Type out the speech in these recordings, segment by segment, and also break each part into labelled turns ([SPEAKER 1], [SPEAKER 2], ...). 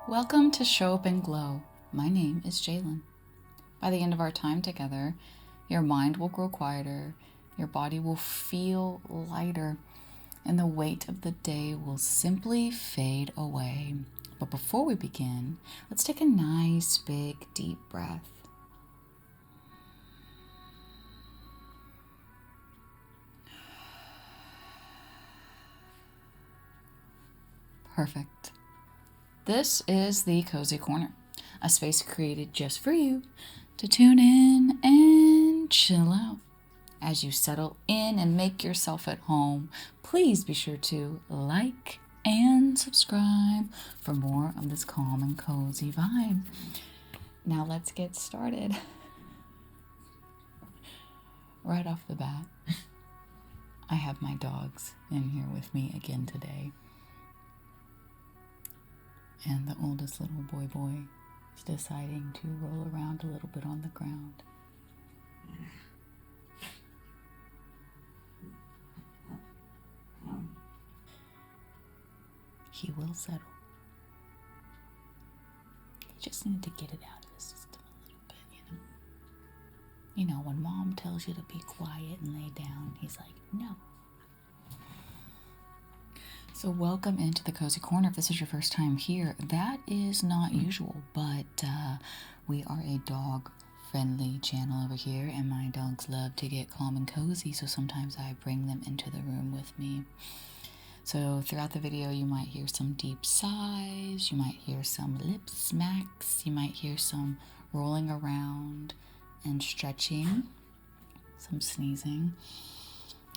[SPEAKER 1] Welcome to Show Up and Glow. My name is Jalen. By the end of our time together, your mind will grow quieter, your body will feel lighter, and the weight of the day will simply fade away. But before we begin, let's take a nice, big, deep breath. Perfect. This is the Cozy Corner, a space created just for you to tune in and chill out. As you settle in and make yourself at home, please be sure to like and subscribe for more of this calm and cozy vibe. Now let's get started. Right off the bat, I have my dogs in here with me again today. And the oldest little boy is deciding to roll around a little bit on the ground. He will settle. He just needed to get it out of the system a little bit, You know, when mom tells you to be quiet and lay down, he's like, no. So welcome into the Cozy Corner. If this is your first time here, that is not usual, but we are a dog-friendly channel over here, and my dogs love to get calm and cozy, so sometimes I bring them into the room with me. So throughout the video, you might hear some deep sighs, you might hear some lip smacks, you might hear some rolling around and stretching, some sneezing.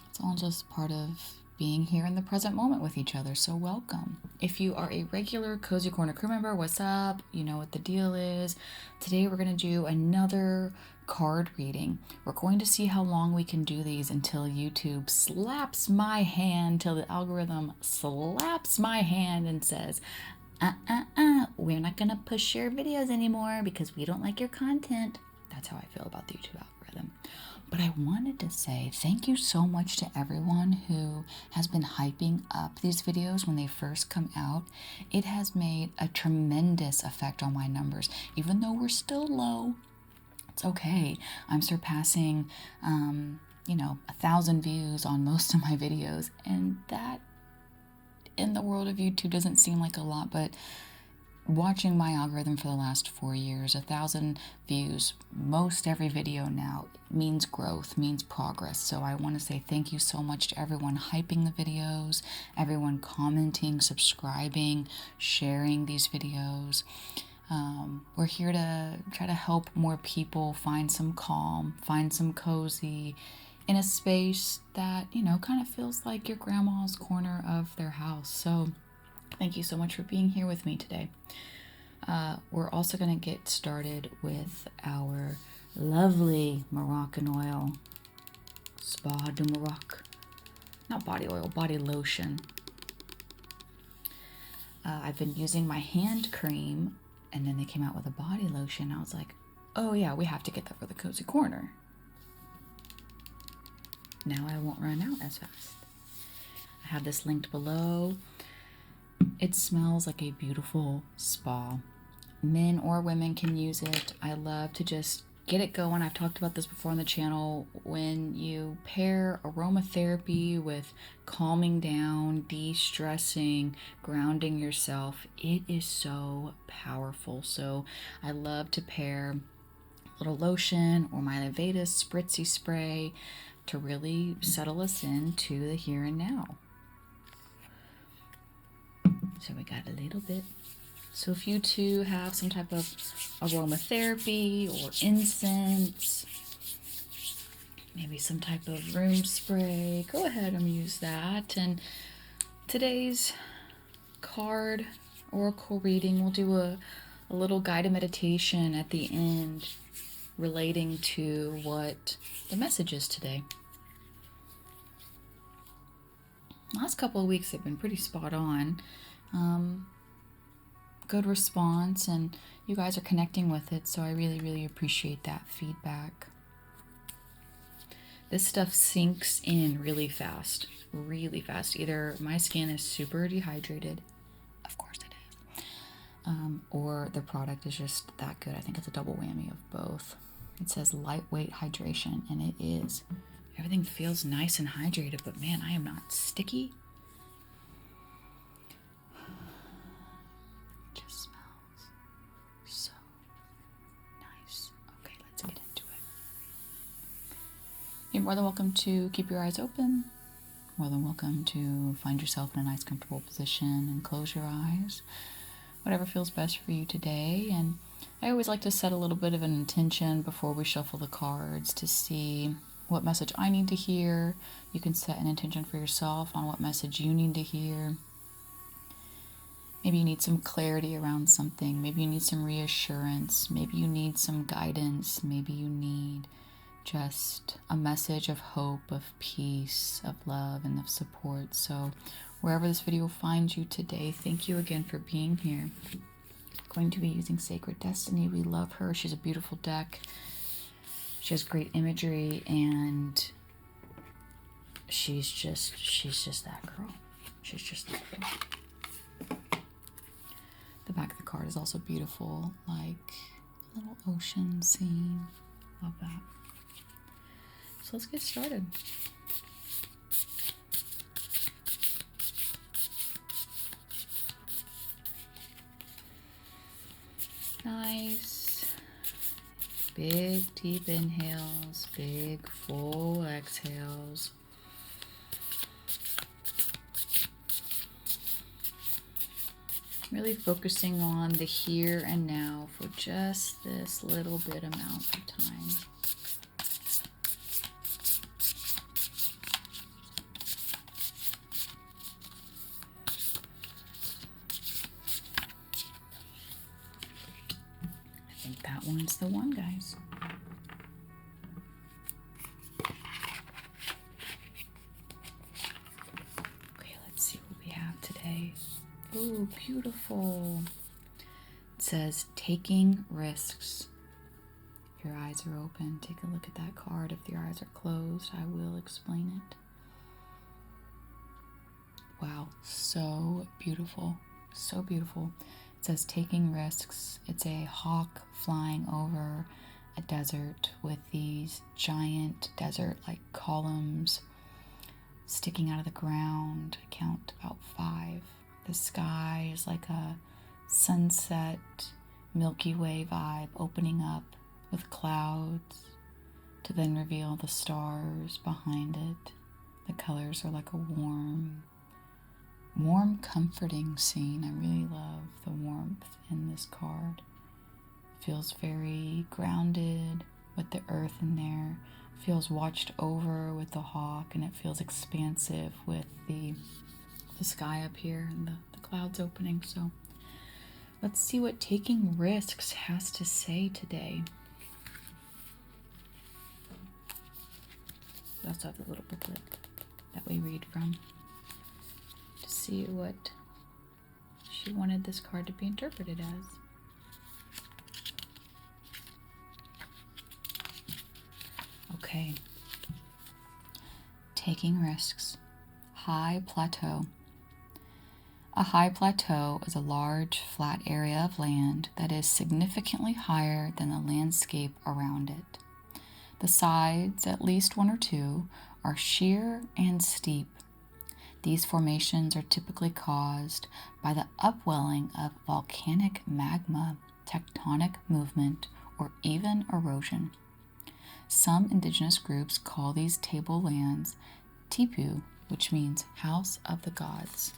[SPEAKER 1] It's all just part of being here in the present moment with each other, so welcome. If you are a regular Cozy Corner crew member, what's up? You know what the deal is. Today we're going to do another card reading. We're going to see how long we can do these until YouTube slaps my hand, till the algorithm slaps my hand and says, we're not going to push your videos anymore because we don't like your content. That's how I feel about the YouTube algorithm. But I wanted to say thank you so much to everyone who has been hyping up these videos when they first come out. It has made a tremendous effect on my numbers. Even though we're still low, it's okay. I'm surpassing, 1,000 views on most of my videos. And that, in the world of YouTube, doesn't seem like a lot, but watching my algorithm for the last 4 years, 1,000 views, most every video now means growth, means progress. So I want to say thank you so much to everyone hyping the videos, everyone commenting, subscribing, sharing these videos. We're here to try to help more people find some calm, find some cozy in a space that, kind of feels like your grandma's corner of their house. So thank you so much for being here with me today. We're also going to get started with our lovely Moroccan oil, Spa de Morocco. Not body oil, body lotion. I've been using my hand cream, and then they came out with a body lotion. I was like, oh yeah, we have to get that for the Cozy Corner. Now I won't run out as fast. I have this linked below. It smells like a beautiful spa. Men or women can use it. I love to just get it going. I've talked about this before on the channel. When you pair aromatherapy with calming down, de-stressing, grounding yourself, it is so powerful. So I love to pair a little lotion or my Levatus spritzy spray to really settle us into the here and now. So we got a little bit. So if you too have some type of aromatherapy or incense, maybe some type of room spray, go ahead and use that. And today's card oracle reading, we'll do a little guided meditation at the end relating to what the message is today. Last couple of weeks have been pretty spot on. Good response, and you guys are connecting with it, so I really, really appreciate that feedback. This stuff sinks in really fast. Either my skin is super dehydrated, of course it is, or the product is just that good. I think it's a double whammy of both. It says lightweight hydration, and it is. Everything feels nice and hydrated, but man, I am not sticky. It just smells so nice. Okay, let's get into it. You're more than welcome to keep your eyes open. More than welcome to find yourself in a nice, comfortable position and close your eyes. Whatever feels best for you today. And I always like to set a little bit of an intention before we shuffle the cards to see what message I need to hear. You can set an intention for yourself on what message you need to hear. Maybe you need some clarity around something. Maybe you need some reassurance. Maybe you need some guidance. Maybe you need just a message of hope, of peace, of love, and of support. So wherever this video finds you today, thank you again for being here. Going to be using Sacred Destiny. We love her. She's a beautiful deck. She has great imagery, and she's just that girl. She's just that girl. The back of the card is also beautiful, like a little ocean scene. Love that. So let's get started. Nice. Big, deep inhales, big, full exhales. Really focusing on the here and now for just this little bit amount of time. I think that one's the one, guys. Okay, let's see what we have today. Oh, beautiful. It says taking risks. If your eyes are open, take a look at that card. If your eyes are closed, I will explain it. Wow, so beautiful. So beautiful. It says taking risks. It's a hawk flying over a desert with these giant desert-like columns sticking out of the ground. I count about 5. The sky is like a sunset Milky Way vibe, opening up with clouds to then reveal the stars behind it. The colors are like a warm, comforting scene. I really love the warmth in this card. It feels very grounded with the earth in there. It feels watched over with the hawk, and it feels expansive with the sky up here and the clouds opening. So let's see what taking risks has to say today. We also have the little booklet that we read from to see what she wanted this card to be interpreted as. Okay. Taking risks. High plateau. A high plateau is a large, flat area of land that is significantly higher than the landscape around it. The sides, at least one or two, are sheer and steep. These formations are typically caused by the upwelling of volcanic magma, tectonic movement, or even erosion. Some indigenous groups call these tablelands Tipu, which means house of the gods.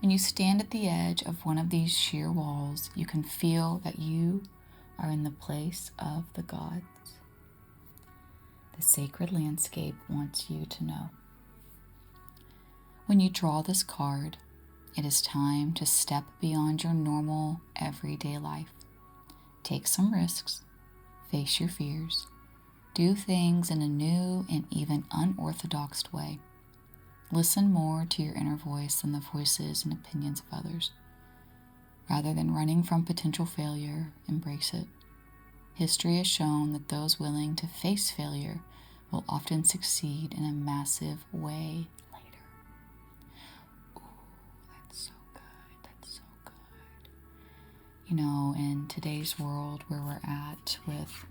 [SPEAKER 1] When you stand at the edge of one of these sheer walls, you can feel that you are in the place of the gods. The sacred landscape wants you to know. When you draw this card, it is time to step beyond your normal, everyday life. Take some risks, face your fears, do things in a new and even unorthodox way. Listen more to your inner voice than the voices and opinions of others. Rather than running from potential failure, embrace it. History has shown that those willing to face failure will often succeed in a massive way later. Ooh, that's so good. That's so good. In today's world where we're at with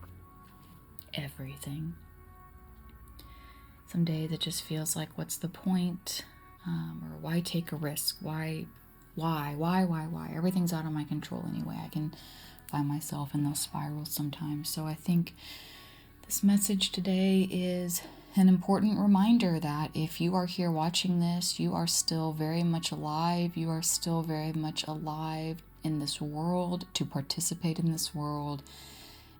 [SPEAKER 1] everything, some days it just feels like, what's the point? Or why take a risk? Why? Everything's out of my control anyway. I can find myself in those spirals sometimes. So I think this message today is an important reminder that if you are here watching this, you are still very much alive. You are still very much alive in this world, to participate in this world.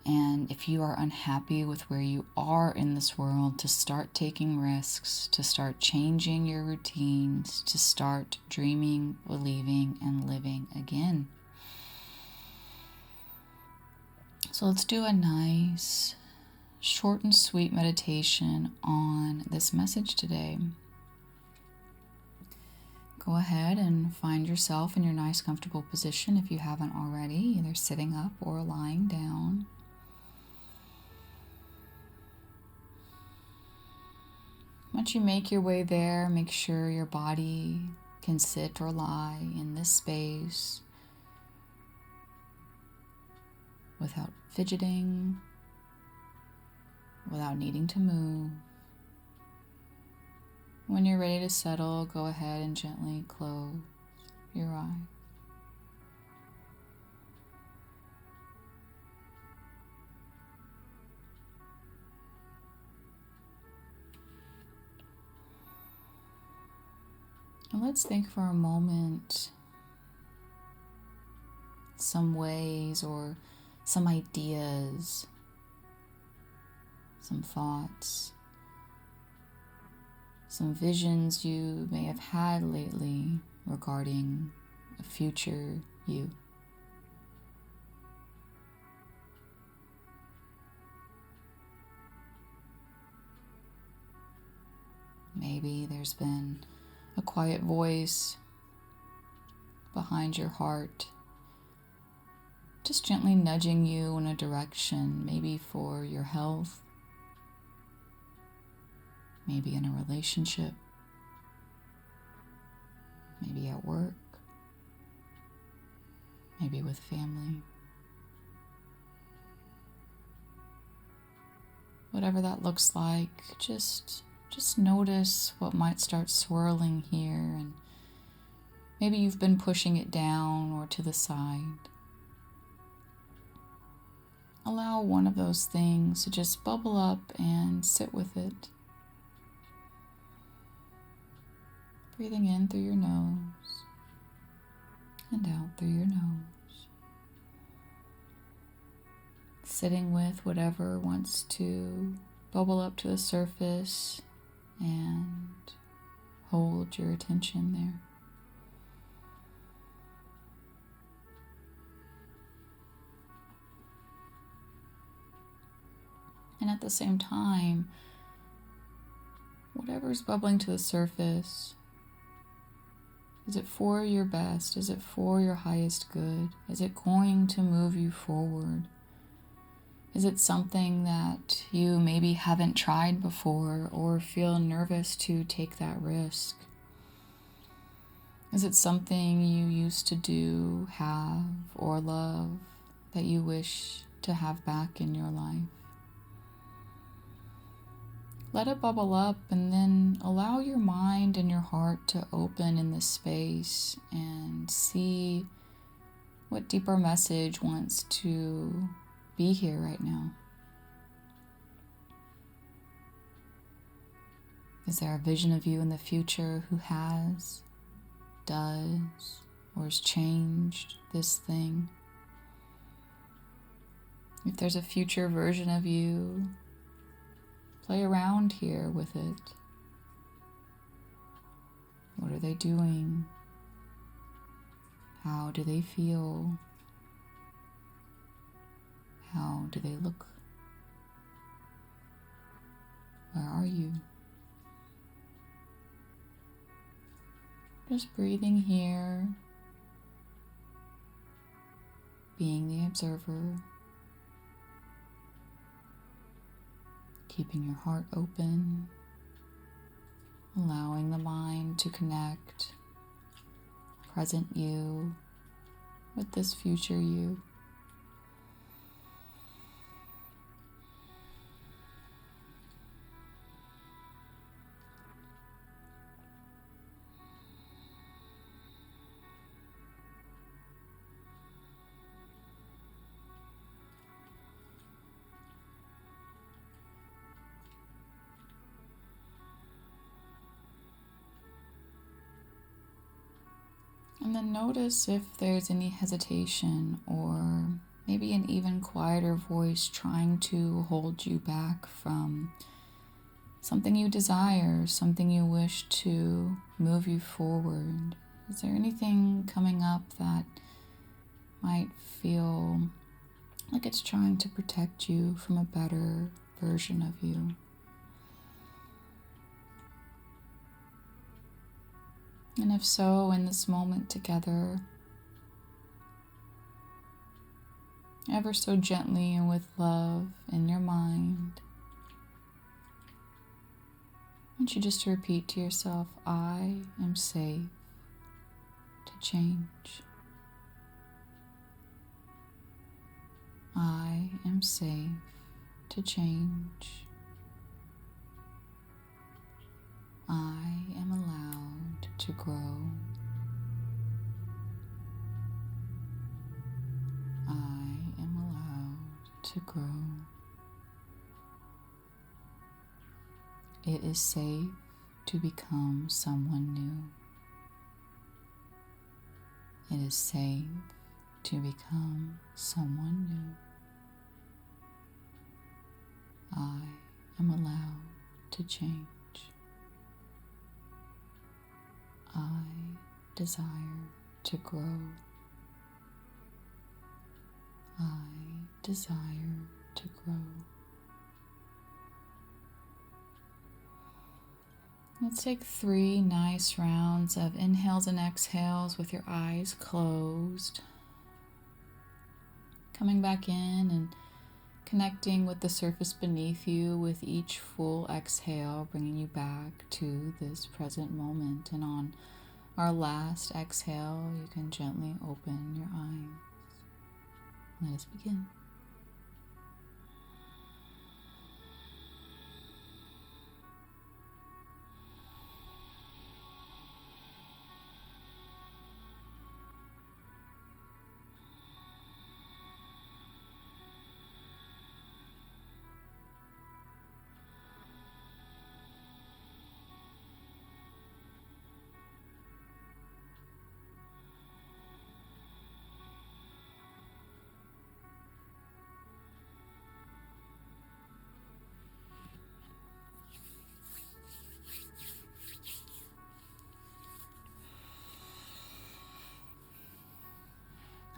[SPEAKER 1] And if you are unhappy with where you are in this world, to start taking risks, to start changing your routines, to start dreaming, believing, and living again. So let's do a nice, short and sweet meditation on this message today. Go ahead and find yourself in your nice, comfortable position if you haven't already, either sitting up or lying down. Once you make your way there, make sure your body can sit or lie in this space without fidgeting, without needing to move. When you're ready to settle, go ahead and gently close your eyes. And let's think for a moment some ways or some ideas, some thoughts, some visions you may have had lately regarding a future you. Maybe there's been a quiet voice behind your heart, just gently nudging you in a direction, maybe for your health, maybe in a relationship, maybe at work, maybe with family. Whatever that looks like, just notice what might start swirling here, and maybe you've been pushing it down or to the side. Allow one of those things to just bubble up and sit with it. Breathing in through your nose and out through your nose. Sitting with whatever wants to bubble up to the surface and hold your attention there. And at the same time, whatever's bubbling to the surface, is it for your best? Is it for your highest good? Is it going to move you forward? Is it something that you maybe haven't tried before or feel nervous to take that risk? Is it something you used to do, have, or love that you wish to have back in your life? Let it bubble up and then allow your mind and your heart to open in this space and see what deeper message wants to be here right now. Is there a vision of you in the future who has, does, or has changed this thing? If there's a future version of you, play around here with it. What are they doing? How do they feel? How do they look? Where are you? Just breathing here, being the observer, keeping your heart open, allowing the mind to connect, present you with this future you. And then notice if there's any hesitation or maybe an even quieter voice trying to hold you back from something you desire, something you wish to move you forward. Is there anything coming up that might feel like it's trying to protect you from a better version of you? And if so, in this moment together, ever so gently and with love in your mind, I want you just to repeat to yourself, I am safe to change. I am safe to change. I am allowed to grow. I am allowed to grow. It is safe to become someone new. It is safe to become someone new. I am allowed to change. I desire to grow. I desire to grow. Let's take 3 nice rounds of inhales and exhales with your eyes closed. Coming back in and connecting with the surface beneath you with each full exhale, bringing you back to this present moment. And on our last exhale, you can gently open your eyes. Let us begin.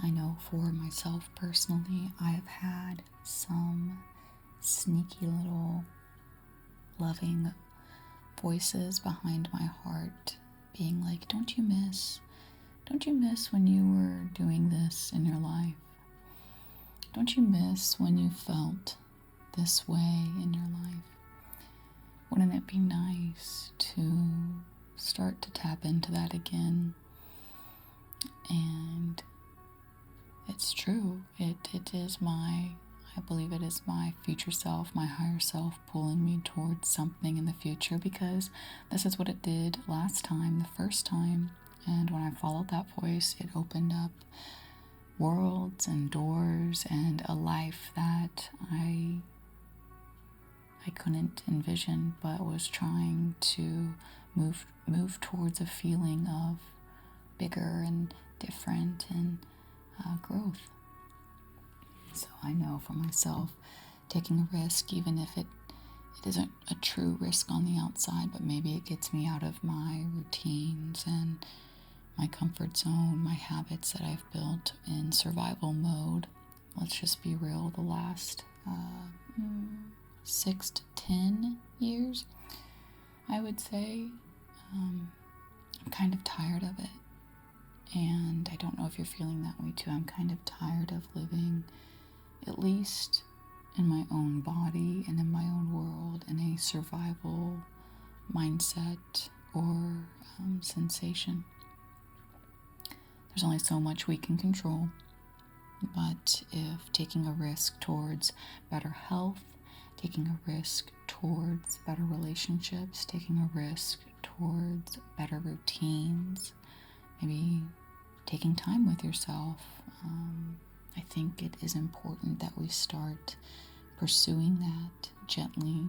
[SPEAKER 1] I know for myself personally, I have had some sneaky little loving voices behind my heart being like, don't you miss when you were doing this in your life? Don't you miss when you felt this way in your life? Wouldn't it be nice to start to tap into that again? And it's true. I believe it is my future self, my higher self, pulling me towards something in the future, because this is what it did last time, the first time. And when I followed that voice, it opened up worlds and doors and a life that I couldn't envision, but was trying to move towards a feeling of bigger and different and growth. So I know for myself, taking a risk, even if it isn't a true risk on the outside, but maybe it gets me out of my routines and my comfort zone, my habits that I've built in survival mode. Let's just be real, the last 6 to 10 years, I would say, I'm kind of tired of it. And I don't know if you're feeling that way too. I'm kind of tired of living, at least in my own body and in my own world, in a survival mindset or sensation. There's only so much we can control. But if taking a risk towards better health, taking a risk towards better relationships, taking a risk towards better routines, maybe taking time with yourself, I think it is important that we start pursuing that gently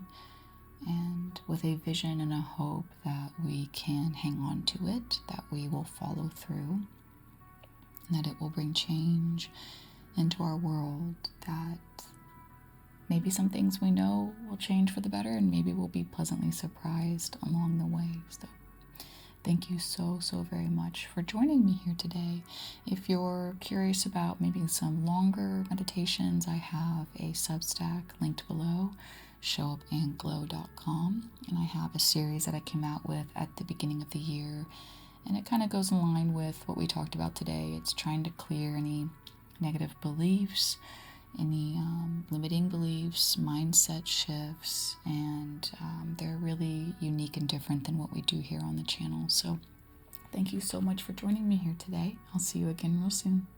[SPEAKER 1] and with a vision and a hope that we can hang on to it, that we will follow through, and that it will bring change into our world, that maybe some things we know will change for the better, and maybe we'll be pleasantly surprised along the way. So thank you so very much for joining me here today. If you're curious about maybe some longer meditations, I have a Substack linked below, showupandglow.com, and I have a series that I came out with at the beginning of the year, and it kind of goes in line with what we talked about today. It's trying to clear any negative beliefs, any limiting beliefs, mindset shifts, and they're really unique and different than what we do here on the channel. So thank you so much for joining me here today. I'll see you again real soon.